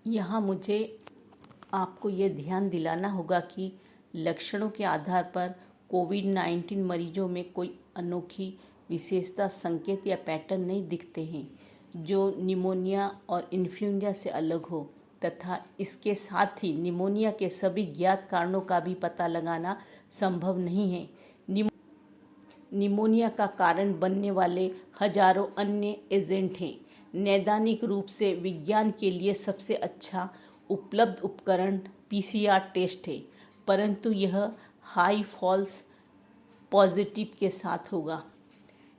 यहाँ मुझे आपको ये ध्यान दिलाना होगा कि लक्षणों के आधार पर कोविड-19 मरीजों में कोई अनोखी विशेषता, संकेत या पैटर्न नहीं दिखते हैं जो निमोनिया और इन्फ्लुएंजा से अलग हो, तथा इसके साथ ही निमोनिया के सभी ज्ञात कारणों का भी पता लगाना संभव नहीं है। निमोनिया का कारण बनने वाले हजारों अन्य एजेंट हैं। नैदानिक रूप से विज्ञान के लिए सबसे अच्छा उपलब्ध उपकरण पीसीआर टेस्ट है, परंतु यह हाई फॉल्स पॉजिटिव के साथ होगा।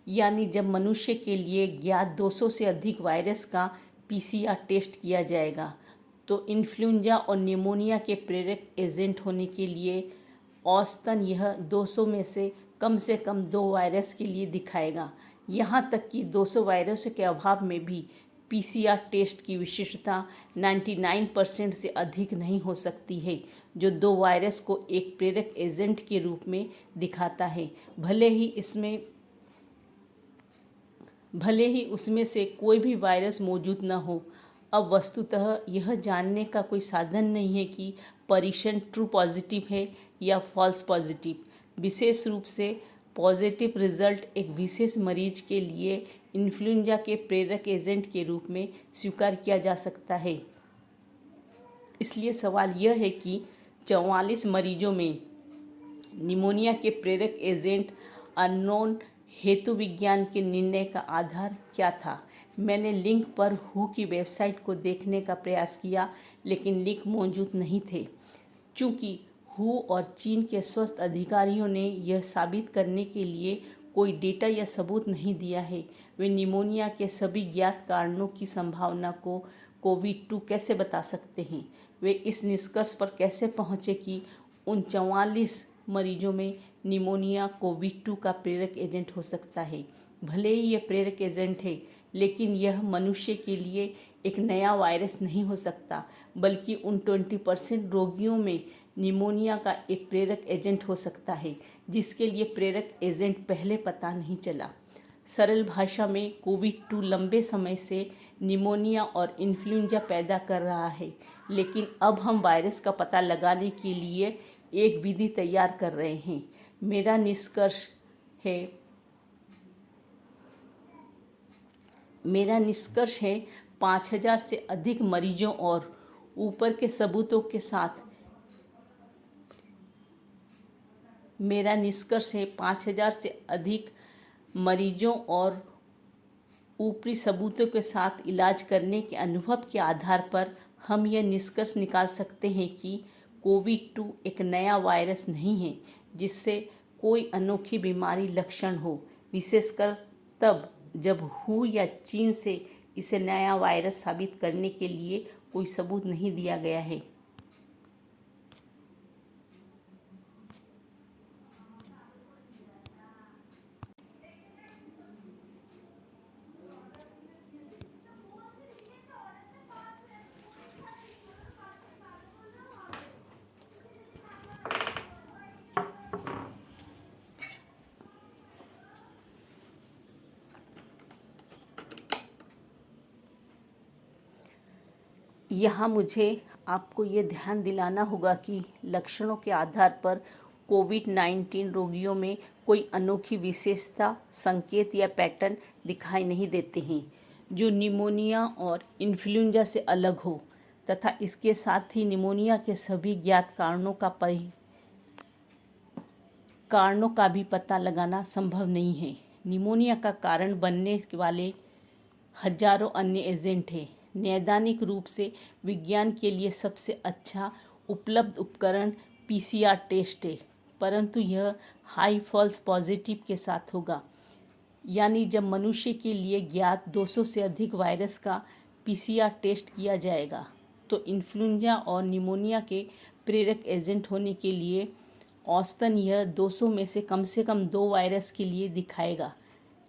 यानी जब मनुष्य के लिए ज्ञात 200 से अधिक वायरस का पीसीआर टेस्ट किया जाएगा, तो इन्फ्लुएंजा और निमोनिया के प्रेरक एजेंट होने के लिए औसतन यह 200 में से कम 2 वायरस के लिए दिखाएगा। यहाँ तक कि 200 वायरसों के अभाव में भी पीसीआर टेस्ट की विशिष्टता 99% से अधिक नहीं हो सकती है, जो 2 वायरस को एक प्रेरक एजेंट के रूप में दिखाता है, भले ही उसमें से कोई भी वायरस मौजूद न हो। अब वस्तुतः यह जानने का कोई साधन नहीं है कि परीक्षण ट्रू पॉजिटिव है या फॉल्स पॉजिटिव। विशेष रूप से पॉजिटिव रिजल्ट एक विशेष मरीज के लिए इन्फ्लुएंजा के प्रेरक एजेंट के रूप में स्वीकार किया जा सकता है। इसलिए सवाल यह है कि 44 मरीजों में निमोनिया के प्रेरक एजेंट अननोन हेतु विज्ञान के निर्णय का आधार क्या था। मैंने लिंक पर हू की वेबसाइट को देखने का प्रयास किया, लेकिन लिंक मौजूद नहीं थे। चूँकि हू और चीन के स्वास्थ्य अधिकारियों ने यह साबित करने के लिए कोई डेटा या सबूत नहीं दिया है, वे निमोनिया के सभी ज्ञात कारणों की संभावना को कोविड-2 कैसे बता सकते हैं। वे इस निष्कर्ष पर कैसे पहुँचे कि उन 44 मरीजों में निमोनिया कोविड-2 का प्रेरक एजेंट हो सकता है। भले ही यह प्रेरक एजेंट है, लेकिन यह मनुष्य के लिए एक नया वायरस नहीं हो सकता, बल्कि उन 20% रोगियों में निमोनिया का एक प्रेरक एजेंट हो सकता है जिसके लिए प्रेरक एजेंट पहले पता नहीं चला। सरल भाषा में कोविड-2 लंबे समय से निमोनिया और इन्फ्लुएंजा पैदा कर रहा है, लेकिन अब हम वायरस का पता लगाने के लिए एक विधि तैयार कर रहे हैं। मेरा निष्कर्ष है 5000 से अधिक मरीजों और ऊपर के सबूतों के साथ मेरा निष्कर्ष है 5000 से अधिक मरीजों और ऊपरी सबूतों के साथ इलाज करने के अनुभव के आधार पर हम यह निष्कर्ष निकाल सकते हैं कि कोविड-2 एक नया वायरस नहीं है जिससे कोई अनोखी बीमारी लक्षण हो, विशेषकर तब जब हू या चीन से इसे नया वायरस साबित करने के लिए कोई सबूत नहीं दिया गया है। यहाँ मुझे आपको ये ध्यान दिलाना होगा कि लक्षणों के आधार पर कोविड-19 रोगियों में कोई अनोखी विशेषता, संकेत या पैटर्न दिखाई नहीं देते हैं जो निमोनिया और इन्फ्लुएंजा से अलग हो, तथा इसके साथ ही निमोनिया के सभी ज्ञात कारणों का भी पता लगाना संभव नहीं है। निमोनिया का कारण बनने वाले हजारों अन्य एजेंट हैं। नैदानिक रूप से विज्ञान के लिए सबसे अच्छा उपलब्ध उपकरण पीसीआर टेस्ट है, परंतु यह हाई फॉल्स पॉजिटिव के साथ होगा। यानी जब मनुष्य के लिए ज्ञात 200 से अधिक वायरस का पीसीआर टेस्ट किया जाएगा, तो इन्फ्लुएंजा और निमोनिया के प्रेरक एजेंट होने के लिए औसतन यह 200 में से कम 2 वायरस के लिए दिखाएगा।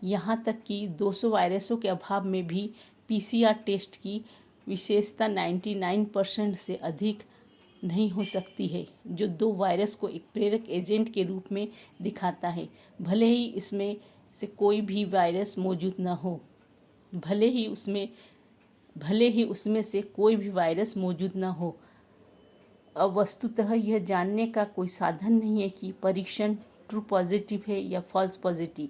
यहाँ तक कि 200 वायरसों के अभाव में भी पीसीआर टेस्ट की विशेषता 99% से अधिक नहीं हो सकती है, जो 2 वायरस को एक प्रेरक एजेंट के रूप में दिखाता है, भले ही इसमें से कोई भी वायरस मौजूद न हो। भले ही उसमें भले ही उसमें से कोई भी वायरस मौजूद न हो। अब वस्तुतः यह जानने का कोई साधन नहीं है कि परीक्षण ट्रू पॉजिटिव है या फॉल्स पॉजिटिव।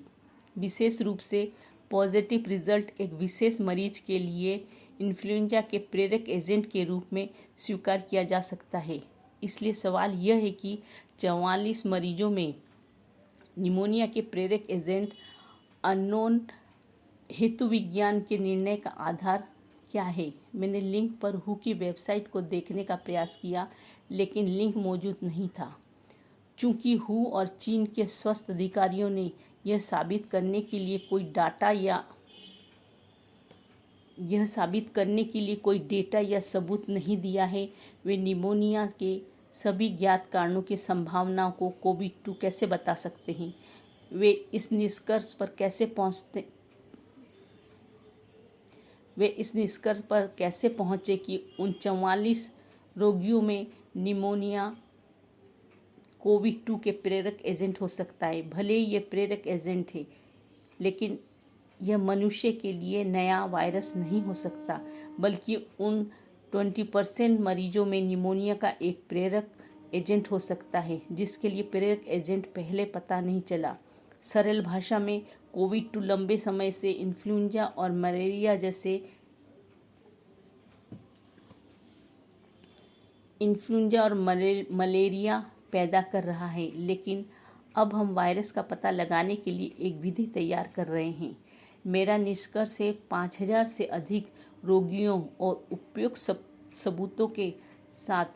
विशेष रूप से पॉजिटिव रिजल्ट एक विशेष मरीज के लिए इन्फ्लुएंजा के प्रेरक एजेंट के रूप में स्वीकार किया जा सकता है। इसलिए सवाल यह है कि 44 मरीजों में निमोनिया के प्रेरक एजेंट अननोन हेतु विज्ञान के निर्णय का आधार क्या है। मैंने लिंक पर हु की वेबसाइट को देखने का प्रयास किया, लेकिन लिंक मौजूद नहीं था। चूंकि हु और चीन के स्वास्थ्य अधिकारियों ने यह साबित करने के लिए कोई डेटा या सबूत नहीं दिया है, वे निमोनिया के सभी ज्ञात कारणों की संभावनाओं को कोविड-2 कैसे बता सकते हैं। वे इस निष्कर्ष पर कैसे पहुंचे कि उन 44 रोगियों में निमोनिया कोविड-2 के प्रेरक एजेंट हो सकता है। भले ही ये प्रेरक एजेंट है, लेकिन यह मनुष्य के लिए नया वायरस नहीं हो सकता, बल्कि उन 20% मरीजों में निमोनिया का एक प्रेरक एजेंट हो सकता है जिसके लिए प्रेरक एजेंट पहले पता नहीं चला। सरल भाषा में कोविड-2 लंबे समय से इन्फ्लुएंजा और मलेरिया पैदा कर रहा है, लेकिन अब हम वायरस का पता लगाने के लिए एक विधि तैयार कर रहे हैं। मेरा निष्कर्ष है 5000 से अधिक रोगियों और उपयुक्त सबूतों के साथ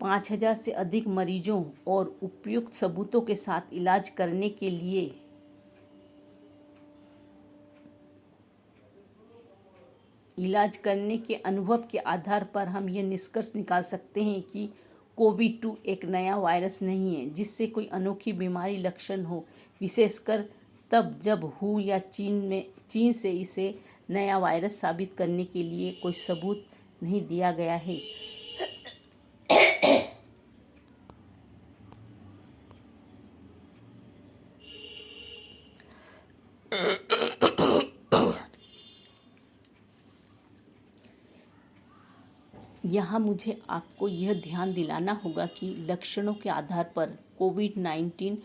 5000 से अधिक मरीजों और उपयुक्त सबूतों के साथ इलाज करने के अनुभव के आधार पर हम यह निष्कर्ष निकाल सकते हैं कि कोविड-2 एक नया वायरस नहीं है जिससे कोई अनोखी बीमारी लक्षण हो, विशेषकर तब जब हु या चीन से इसे नया वायरस साबित करने के लिए कोई सबूत नहीं दिया गया है। यहाँ मुझे आपको यह ध्यान दिलाना होगा कि लक्षणों के आधार पर कोविड-19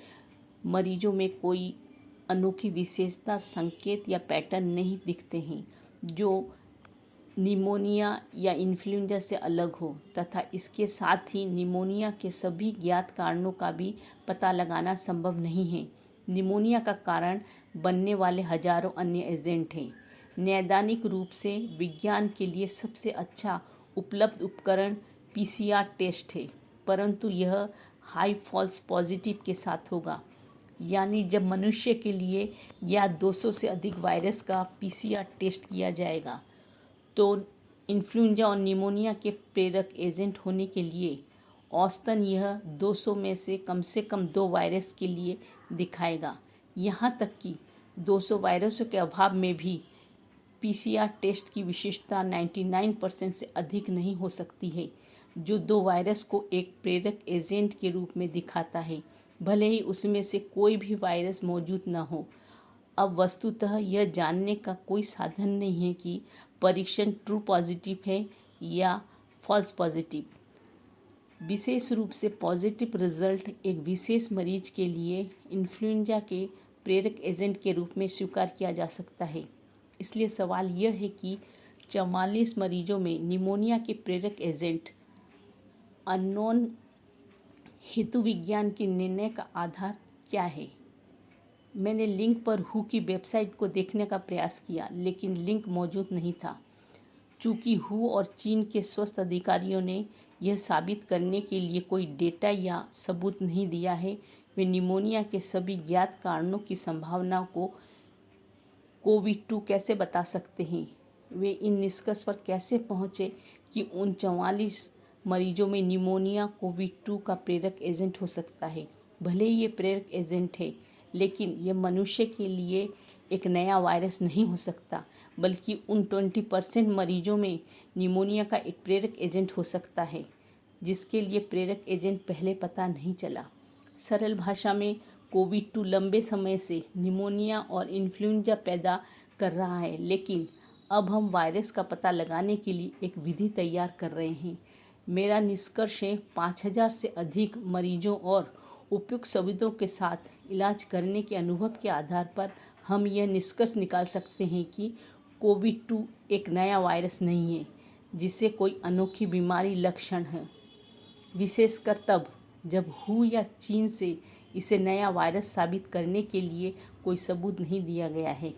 मरीजों में कोई अनोखी विशेषता, संकेत या पैटर्न नहीं दिखते हैं जो निमोनिया या इन्फ्लुएंजा से अलग हो, तथा इसके साथ ही निमोनिया के सभी ज्ञात कारणों का भी पता लगाना संभव नहीं है। निमोनिया का कारण बनने वाले हजारों अन्य एजेंट हैं। नैदानिक रूप से विज्ञान के लिए सबसे अच्छा उपलब्ध उपकरण पीसीआर टेस्ट है, परंतु यह हाई फॉल्स पॉजिटिव के साथ होगा, यानी जब मनुष्य के लिए या 200 से अधिक वायरस का पीसीआर टेस्ट किया जाएगा, तो इन्फ्लुएंजा और निमोनिया के प्रेरक एजेंट होने के लिए औसतन यह 200 में से कम 2 वायरस के लिए दिखाएगा। यहाँ तक कि 200 वायरसों के अभाव में भी पीसीआर टेस्ट की विशिष्टता 99% से अधिक नहीं हो सकती है, जो 2 वायरस को एक प्रेरक एजेंट के रूप में दिखाता है, भले ही उसमें से कोई भी वायरस मौजूद न हो। अब वस्तुतः यह जानने का कोई साधन नहीं है कि परीक्षण ट्रू पॉजिटिव है या फॉल्स पॉजिटिव। विशेष रूप से पॉजिटिव रिजल्ट एक विशेष मरीज के लिए इन्फ्लुएंजा के प्रेरक एजेंट के रूप में स्वीकार किया जा सकता है। इसलिए सवाल यह है कि 44 मरीजों में निमोनिया के प्रेरक एजेंट अननोन हेतु विज्ञान के निर्णय का आधार क्या है। मैंने लिंक पर हु की वेबसाइट को देखने का प्रयास किया, लेकिन लिंक मौजूद नहीं था। चूंकि हु और चीन के स्वास्थ्य अधिकारियों ने यह साबित करने के लिए कोई डेटा या सबूत नहीं दिया है, वे निमोनिया के सभी ज्ञात कारणों की संभावनाओं को कोविड-2 कैसे बता सकते हैं। वे इन निष्कर्ष पर कैसे पहुंचे कि उन 44 मरीजों में निमोनिया कोविड-2 का प्रेरक एजेंट हो सकता है। भले ही ये प्रेरक एजेंट है, लेकिन यह मनुष्य के लिए एक नया वायरस नहीं हो सकता, बल्कि उन 20% मरीजों में निमोनिया का एक प्रेरक एजेंट हो सकता है जिसके लिए प्रेरक एजेंट पहले पता नहीं चला। सरल भाषा में कोविड-2 लंबे समय से निमोनिया और इन्फ्लुएंजा पैदा कर रहा है, लेकिन अब हम वायरस का पता लगाने के लिए एक विधि तैयार कर रहे हैं। मेरा निष्कर्ष है 5000 से अधिक मरीजों और उपयुक्त सुविधाओं के साथ इलाज करने के अनुभव के आधार पर हम यह निष्कर्ष निकाल सकते हैं कि कोविड-2 एक नया वायरस नहीं है जिसे कोई अनोखी बीमारी लक्षण है, विशेषकर तब जब हू या चीन से इसे नया वायरस साबित करने के लिए कोई सबूत नहीं दिया गया है।